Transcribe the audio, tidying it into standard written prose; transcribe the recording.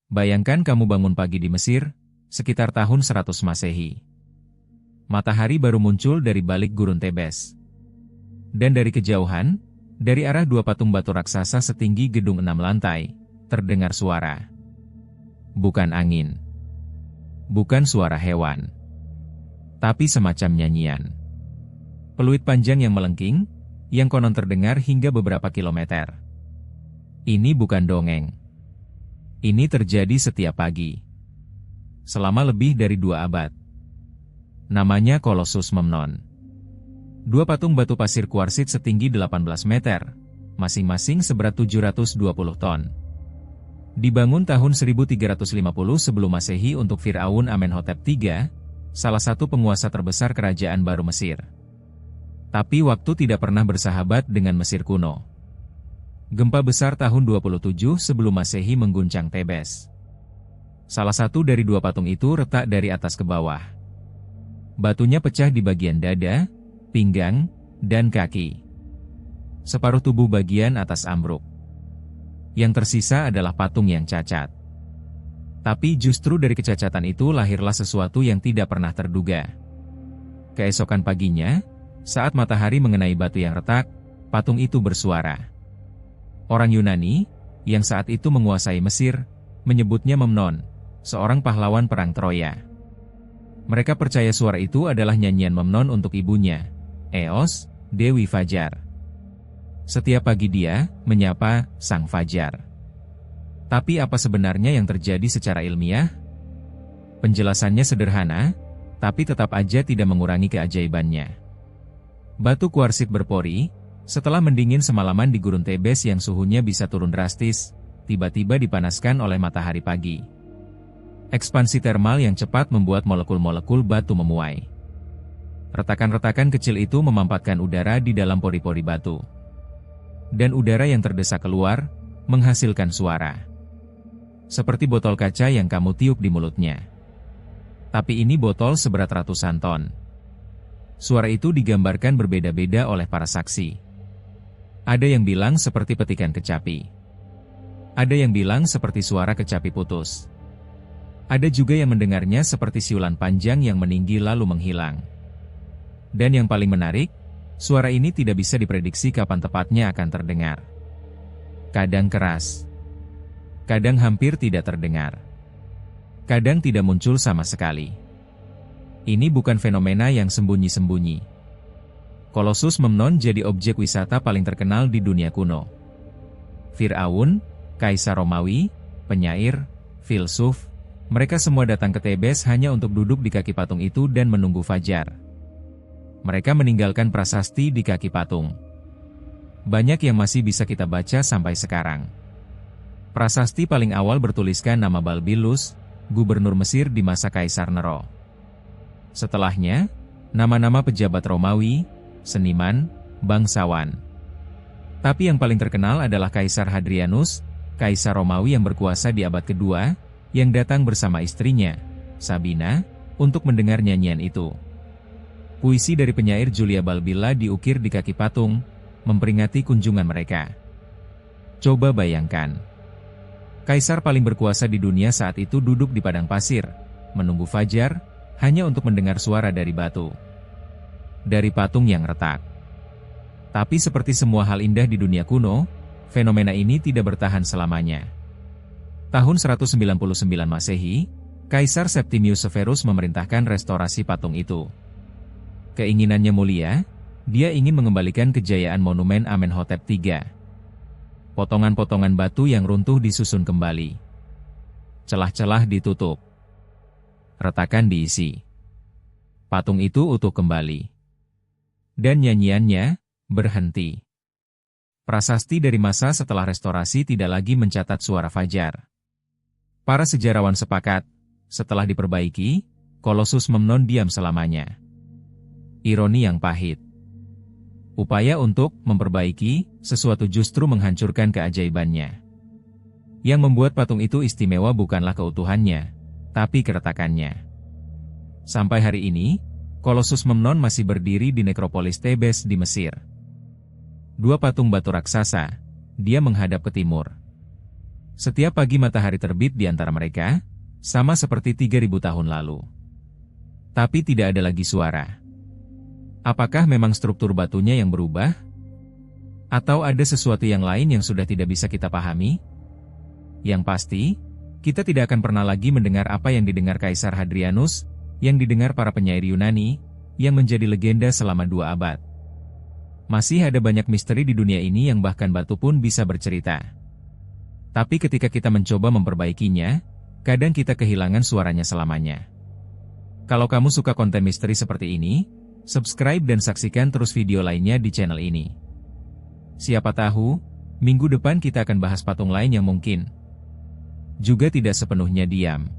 Bayangkan kamu bangun pagi di Mesir, sekitar tahun 100 Masehi. Matahari baru muncul dari balik gurun Tebes. Dan dari kejauhan, dari arah dua patung batu raksasa setinggi gedung 6 lantai, terdengar suara. Bukan angin. Bukan suara hewan. Tapi semacam nyanyian. Peluit panjang yang melengking, yang konon terdengar hingga beberapa kilometer. Ini bukan dongeng. Ini terjadi setiap pagi. Selama lebih dari 2 abad. Namanya Kolossus Memnon. Dua patung batu pasir kuarsit setinggi 18 meter, masing-masing seberat 720 ton. Dibangun tahun 1350 sebelum Masehi untuk Firaun Amenhotep III, salah satu penguasa terbesar kerajaan baru Mesir. Tapi waktu tidak pernah bersahabat dengan Mesir kuno. Gempa besar tahun 27 sebelum Masehi mengguncang Tebes. Salah satu dari dua patung itu retak dari atas ke bawah. Batunya pecah di bagian dada, pinggang, dan kaki. Separuh tubuh bagian atas ambruk. Yang tersisa adalah patung yang cacat. Tapi justru dari kecacatan itu lahirlah sesuatu yang tidak pernah terduga. Keesokan paginya, saat matahari mengenai batu yang retak, patung itu bersuara. Orang Yunani, yang saat itu menguasai Mesir, menyebutnya Memnon, seorang pahlawan perang Troya. Mereka percaya suara itu adalah nyanyian Memnon untuk ibunya, Eos, Dewi Fajar. Setiap pagi dia menyapa Sang Fajar. Tapi apa sebenarnya yang terjadi secara ilmiah? Penjelasannya sederhana, tapi tetap aja tidak mengurangi keajaibannya. Batu kuarsit berpori, setelah mendingin semalaman di gurun Tebes yang suhunya bisa turun drastis, tiba-tiba dipanaskan oleh matahari pagi. Ekspansi termal yang cepat membuat molekul-molekul batu memuai. Retakan-retakan kecil itu memampatkan udara di dalam pori-pori batu. Dan udara yang terdesak keluar, menghasilkan suara. Seperti botol kaca yang kamu tiup di mulutnya. Tapi ini botol seberat ratusan ton. Suara itu digambarkan berbeda-beda oleh para saksi. Ada yang bilang seperti petikan kecapi. Ada yang bilang seperti suara kecapi putus. Ada juga yang mendengarnya seperti siulan panjang yang meninggi lalu menghilang. Dan yang paling menarik, suara ini tidak bisa diprediksi kapan tepatnya akan terdengar. Kadang keras. Kadang hampir tidak terdengar. Kadang tidak muncul sama sekali. Ini bukan fenomena yang sembunyi-sembunyi. Kolossus Memnon jadi objek wisata paling terkenal di dunia kuno. Firaun, Kaisar Romawi, penyair, filsuf, mereka semua datang ke Tebes hanya untuk duduk di kaki patung itu dan menunggu fajar. Mereka meninggalkan prasasti di kaki patung. Banyak yang masih bisa kita baca sampai sekarang. Prasasti paling awal bertuliskan nama Balbillus, gubernur Mesir di masa Kaisar Nero. Setelahnya, nama-nama pejabat Romawi, seniman, bangsawan. Tapi yang paling terkenal adalah Kaisar Hadrianus, Kaisar Romawi yang berkuasa di abad kedua, yang datang bersama istrinya, Sabina, untuk mendengar nyanyian itu. Puisi dari penyair Julia Balbilla diukir di kaki patung, memperingati kunjungan mereka. Coba bayangkan. Kaisar paling berkuasa di dunia saat itu duduk di padang pasir, menunggu fajar, hanya untuk mendengar suara dari batu. Dari patung yang retak. Tapi seperti semua hal indah di dunia kuno, fenomena ini tidak bertahan selamanya. Tahun 199 Masehi, Kaisar Septimius Severus memerintahkan restorasi patung itu. Keinginannya mulia, dia ingin mengembalikan kejayaan monumen Amenhotep III. Potongan-potongan batu yang runtuh disusun kembali. Celah-celah ditutup. Retakan diisi. Patung itu utuh kembali. Dan nyanyiannya berhenti. Prasasti dari masa setelah restorasi tidak lagi mencatat suara fajar. Para sejarawan sepakat, setelah diperbaiki, Kolossus Memnon diam selamanya. Ironi yang pahit. Upaya untuk memperbaiki sesuatu justru menghancurkan keajaibannya. Yang membuat patung itu istimewa bukanlah keutuhannya, tapi keretakannya. Sampai hari ini, Kolossus Memnon masih berdiri di nekropolis Tebes di Mesir. Dua patung batu raksasa, dia menghadap ke timur. Setiap pagi matahari terbit di antara mereka, sama seperti 3000 tahun lalu. Tapi tidak ada lagi suara. Apakah memang struktur batunya yang berubah? Atau ada sesuatu yang lain yang sudah tidak bisa kita pahami? Yang pasti, kita tidak akan pernah lagi mendengar apa yang didengar Kaisar Hadrianus, yang didengar para penyair Yunani, yang menjadi legenda selama 2 abad. Masih ada banyak misteri di dunia ini yang bahkan batu pun bisa bercerita. Tapi ketika kita mencoba memperbaikinya, kadang kita kehilangan suaranya selamanya. Kalau kamu suka konten misteri seperti ini, subscribe dan saksikan terus video lainnya di channel ini. Siapa tahu, minggu depan kita akan bahas patung lain yang mungkin juga tidak sepenuhnya diam.